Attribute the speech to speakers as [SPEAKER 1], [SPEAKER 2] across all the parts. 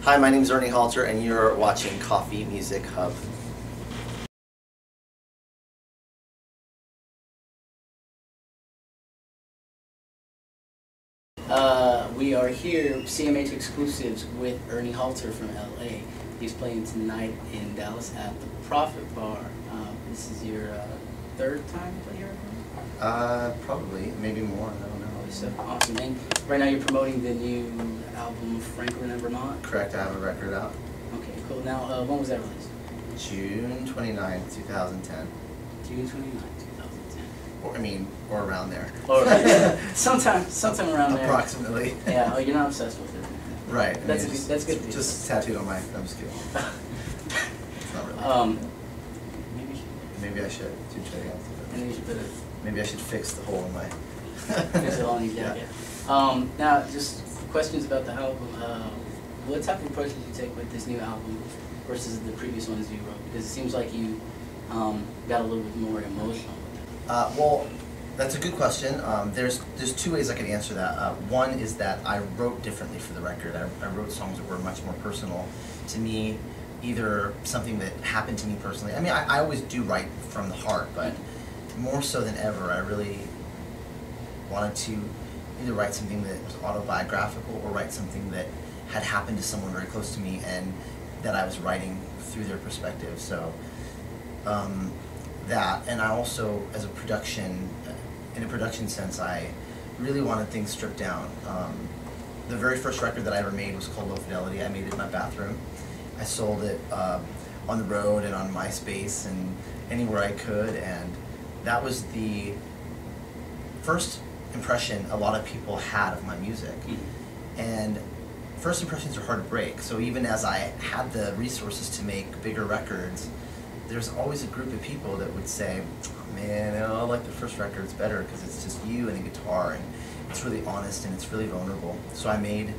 [SPEAKER 1] Hi, my name is Ernie Halter, and you're watching Coffee Music Hub.
[SPEAKER 2] We are here, CMH exclusives, with Ernie Halter from LA. He's playing tonight in Dallas at the Profit Bar. This is your third time play here?
[SPEAKER 1] Probably, maybe more, I don't know.
[SPEAKER 2] So awesome. And right now you're promoting the new album Franklin and Vermont?
[SPEAKER 1] Correct, I have a record out.
[SPEAKER 2] Okay, cool. Now, when was that released?
[SPEAKER 1] June 29th, 2010.
[SPEAKER 2] June 29th, 2010.
[SPEAKER 1] Or around there.
[SPEAKER 2] Or sometime around there.
[SPEAKER 1] Approximately.
[SPEAKER 2] Yeah, oh, you're not obsessed with it.
[SPEAKER 1] Right.
[SPEAKER 2] That's good.
[SPEAKER 1] Just tattooed on my, I'm just kidding. It's not really. Maybe I should.
[SPEAKER 2] Maybe you should put it.
[SPEAKER 1] Maybe I should fix the hole in my...
[SPEAKER 2] Fix it all in your jacket. Now, just questions about the album. What type of approach did you take with this new album versus the previous ones you wrote? Because it seems like you got a little bit more emotional with it.
[SPEAKER 1] Well, that's a good question. There's two ways I could answer that. One is that I wrote differently for the record. I wrote songs that were much more personal to me, either something that happened to me personally. I mean, I always do write from the heart, but more so than ever, I really wanted to either write something that was autobiographical or write something that had happened to someone very close to me and that I was writing through their perspective. So that, and I also, as a production, in a production sense, I really wanted things stripped down. The very first record that I ever made was called Low Fidelity. I made it in my bathroom. I sold it on the road and on MySpace and anywhere I could, and that was the first impression a lot of people had of my music. And first impressions are hard to break, so even as I had the resources to make bigger records, there's always a group of people that would say, oh, man, I like the first record, it's better because it's just you and a guitar and it's really honest and it's really vulnerable. So I made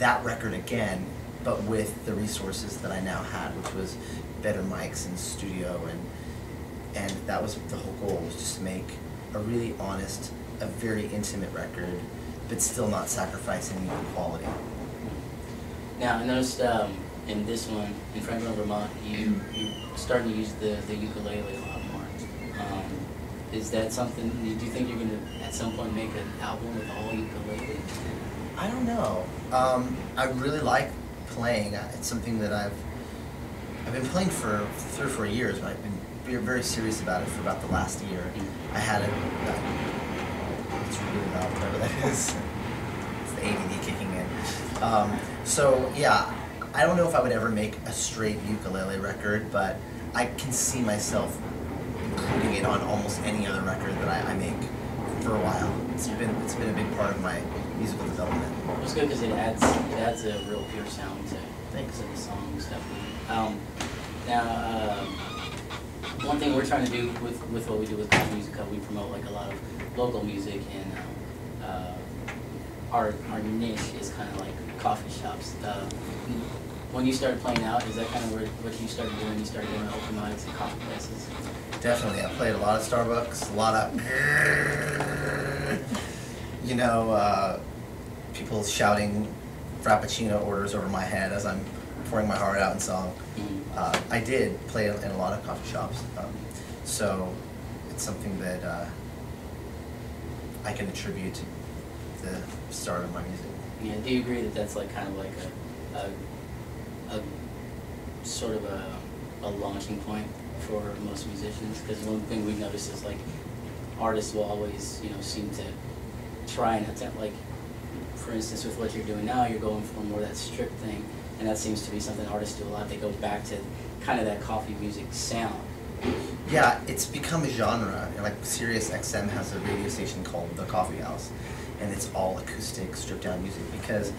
[SPEAKER 1] that record again, but with the resources that I now had, which was better mics and studio, and that was the whole goal, was just to make a really honest, a very intimate record, but still not sacrificing the quality.
[SPEAKER 2] Now, I noticed in this one, in Franklin, Vermont, you starting to use the ukulele a lot more. Is that something, do you think you're going to, at some point, make an album with all ukulele?
[SPEAKER 1] I don't know. I really like playing. It's something that I've been playing for 3 or 4 years, but I've been very serious about it for about the last year. I had it, it's really loud, whatever that is. It's the ADD kicking in. So yeah, I don't know if I would ever make a straight ukulele record, but I can see myself including it on almost any other record that I make for a while. It's been a big part of my musical development.
[SPEAKER 2] It's good because it adds a real pure sound to the songs, definitely. Now, one thing we're trying to do with what we do with Coffee Music Hub, we promote like a lot of local music, and our niche is kind of like coffee shops. When you started playing out, is that kind of what you started doing? You started going to open mics and coffee places?
[SPEAKER 1] Definitely. I played a lot of Starbucks, a lot of, people shouting Frappuccino orders over my head as I'm pouring my heart out in song. I did play in a lot of coffee shops, so it's something that I can attribute to the start of my music.
[SPEAKER 2] Yeah. Do you agree that that's like kind of like a sort of a launching point for most musicians? Because one thing we've noticed is like artists will always seem to try and attempt, like for instance with what you're doing now, you're going for more that strip thing. And that seems to be something artists do a lot. They go back to kind of that coffee music sound.
[SPEAKER 1] Yeah, it's become a genre. Like Sirius XM has a radio station called The Coffee House, and it's all acoustic, stripped down music, because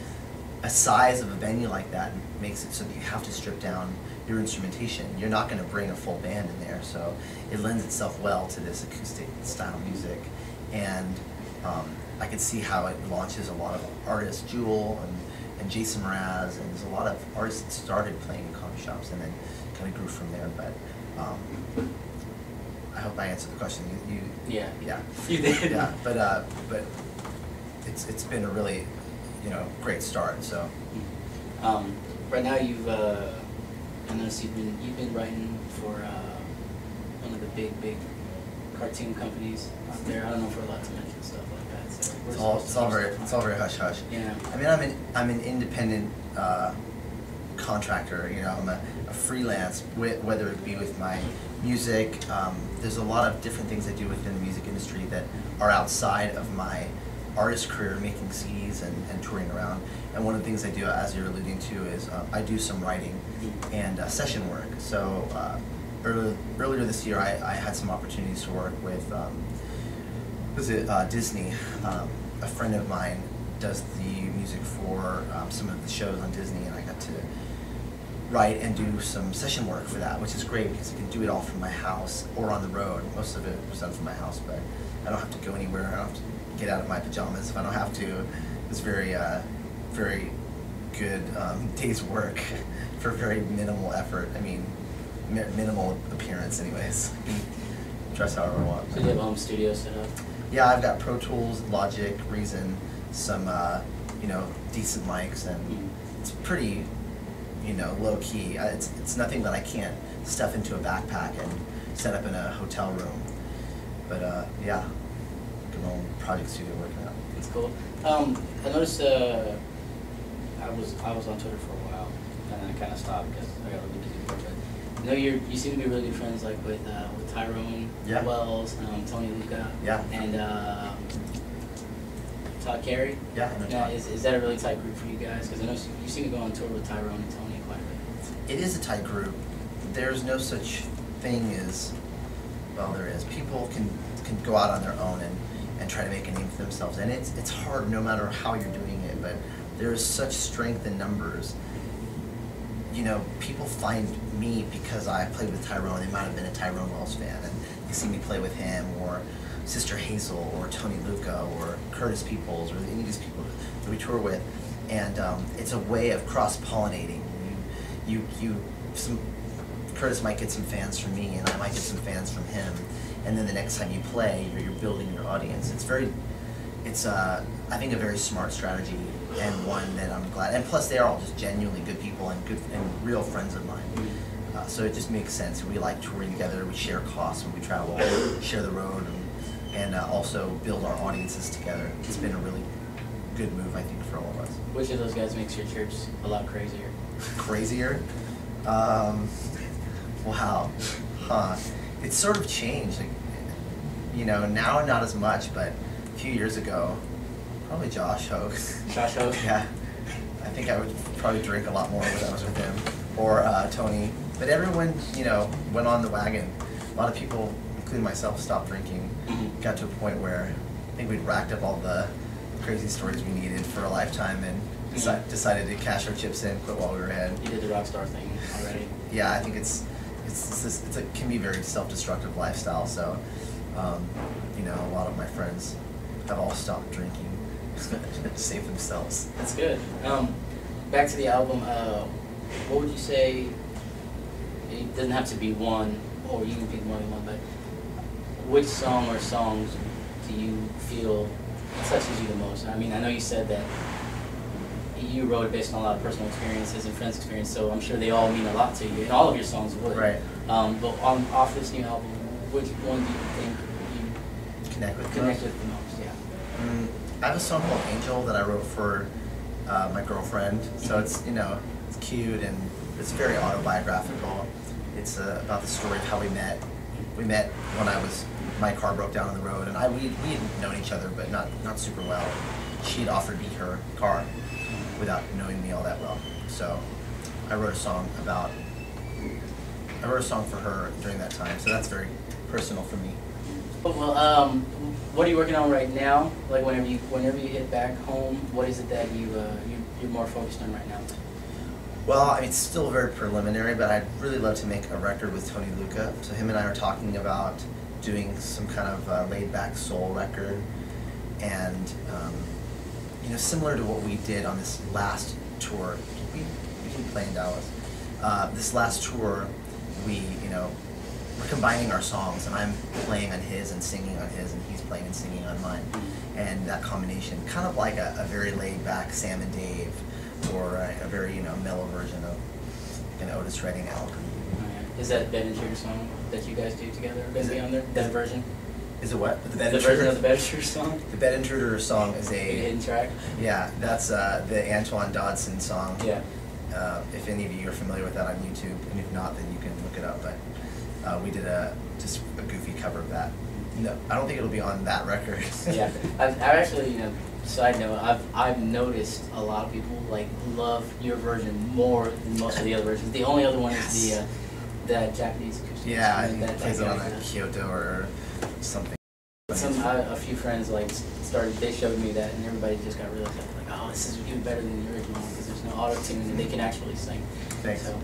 [SPEAKER 1] a size of a venue like that makes it so that you have to strip down your instrumentation. You're not going to bring a full band in there, so it lends itself well to this acoustic style music. And I could see how it launches a lot of artists, Jewel and Jason Mraz, and there's a lot of artists that started playing in coffee shops and then kind of grew from there. But I hope I answered the question.
[SPEAKER 2] Yeah.
[SPEAKER 1] You did. Yeah, but it's been a really great start. So
[SPEAKER 2] right now I noticed you've been writing for one of the big cartoon companies out there. I don't know if we're allowed to mention stuff like that. So
[SPEAKER 1] It's all very hush hush.
[SPEAKER 2] Yeah.
[SPEAKER 1] I mean, I'm an independent contractor. You know, I'm a freelance, whether it be with my music. There's a lot of different things I do within the music industry that are outside of my artist career, making CDs and touring around. And one of the things I do, as you're alluding to, is I do some writing and session work. So earlier this year, I had some opportunities to work with Disney. A friend of mine does the music for some of the shows on Disney, and I got to write and do some session work for that, which is great because I can do it all from my house or on the road. Most of it was done from my house, but I don't have to go anywhere. I don't have to get out of my pajamas if I don't have to. It's very good day's work for very minimal effort. I mean, minimal appearance anyways. Dress however I want.
[SPEAKER 2] So you have a home studio set up?
[SPEAKER 1] Yeah, I've got Pro Tools, Logic, Reason, some decent mics, and it's pretty low key. It's nothing that I can't stuff into a backpack and set up in a hotel room. But yeah, good old project studio working out.
[SPEAKER 2] That's cool. I noticed I was on Twitter for a while, and then I kind of stopped because I got really busy work. But I know you seem to be really good friends like with Tyrone Wells, Tony Luca, and Todd Carey.
[SPEAKER 1] Yeah.
[SPEAKER 2] Now, is that a really tight group for you guys? Because I know you seem to go on tour with Tyrone and Tony quite a bit.
[SPEAKER 1] It is a tight group. There's no such thing as, well, there is. People can go out on their own and try to make a name for themselves, and it's hard no matter how you're doing it. But there is such strength in numbers. You know, people find me because I played with Tyrone. They might have been a Tyrone Wells fan, and they see me play with him, or Sister Hazel, or Tony Luca, or Curtis Peoples, or any of these people that we tour with. And it's a way of cross-pollinating. Curtis might get some fans from me, and I might get some fans from him. And then the next time you play, you're building your audience. It's I think a very smart strategy, and one that I'm glad. And plus, they are all just genuinely good people and real friends of mine. So it just makes sense. We like touring together. We share costs when we travel, share the road, and also build our audiences together. It's been a really good move, I think, for all of us.
[SPEAKER 2] Which of those guys makes your church a lot crazier?
[SPEAKER 1] Crazier? Wow. Huh. It's sort of changed. Like, now not as much, but a few years ago, probably Josh Hoke.
[SPEAKER 2] Josh Hoke?
[SPEAKER 1] Yeah. I think I would probably drink a lot more when I was with him. Or Tony. But everyone, went on the wagon. A lot of people, including myself, stopped drinking. Got to a point where I think we'd racked up all the crazy stories we needed for a lifetime, and decided to cash our chips in, quit while we were ahead.
[SPEAKER 2] You did the rock star thing already.
[SPEAKER 1] Yeah, I think it can be a very self-destructive lifestyle. So, a lot of my friends have all stopped drinking to save themselves.
[SPEAKER 2] That's good. Back to the album. What would you say? It doesn't have to be one, or you can pick more than one. But which song or songs do you feel touches you the most? I mean, I know you said that you wrote it based on a lot of personal experiences and friends' experience, so I'm sure they all mean a lot to you, and all of your songs would.
[SPEAKER 1] Right.
[SPEAKER 2] But off this new album, which one do you think you
[SPEAKER 1] Connect with
[SPEAKER 2] the most? Yeah.
[SPEAKER 1] I have a song called Angel that I wrote for my girlfriend. So it's it's cute, and it's very autobiographical. It's about the story of how we met. We met when my car broke down on the road, and we had known each other, but not super well. She had offered me her car without knowing me all that well. So I wrote a song for her during that time. So that's very personal for me.
[SPEAKER 2] Well, what are you working on right now? Like whenever you hit back home, what is it that you're more focused on right now?
[SPEAKER 1] Well, I mean, it's still very preliminary, but I'd really love to make a record with Tony Luca. So him and I are talking about doing some kind of laid-back soul record, and similar to what we did on this last tour. We didn't play in Dallas. This last tour, we're combining our songs, and I'm playing on his and singing on his, and he's playing and singing on mine. And that combination, kind of like a very laid-back Sam and Dave or a very mellow version of an Otis Redding album.
[SPEAKER 2] Is that Ben and Intruder song that you guys do together going to be on there? That version?
[SPEAKER 1] Is it what?
[SPEAKER 2] The version of the Ben Intruder song?
[SPEAKER 1] The Ben Intruder song is a
[SPEAKER 2] hidden track?
[SPEAKER 1] Yeah, that's the Antoine Dodson song.
[SPEAKER 2] Yeah.
[SPEAKER 1] If any of you are familiar with that on YouTube, and if not, then you can look it up. But we did just a goofy cover of that. No, I don't think it'll be on that record.
[SPEAKER 2] Yeah, I've actually, side note, I've noticed a lot of people love your version more than most of the other versions. The only other one is the Japanese acoustic.
[SPEAKER 1] Yeah, I think it plays it on a Kyoto or something.
[SPEAKER 2] A few friends they showed me that, and everybody just got really excited, oh, this is even better than the original because there's no auto tune and they can actually sing.
[SPEAKER 1] Thanks.
[SPEAKER 2] So,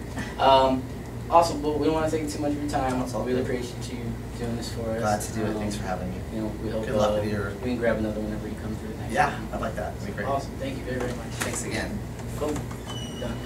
[SPEAKER 2] awesome. Well, we don't want to take too much of your time. I really appreciate you doing this for us.
[SPEAKER 1] Glad to do it. Thanks for having me.
[SPEAKER 2] We hope
[SPEAKER 1] good luck with your.
[SPEAKER 2] We can grab another whenever you come through.
[SPEAKER 1] Yeah, I'd like that. That'd be great.
[SPEAKER 2] Awesome. Thank you very, very much.
[SPEAKER 1] Thanks again.
[SPEAKER 2] Cool. Done.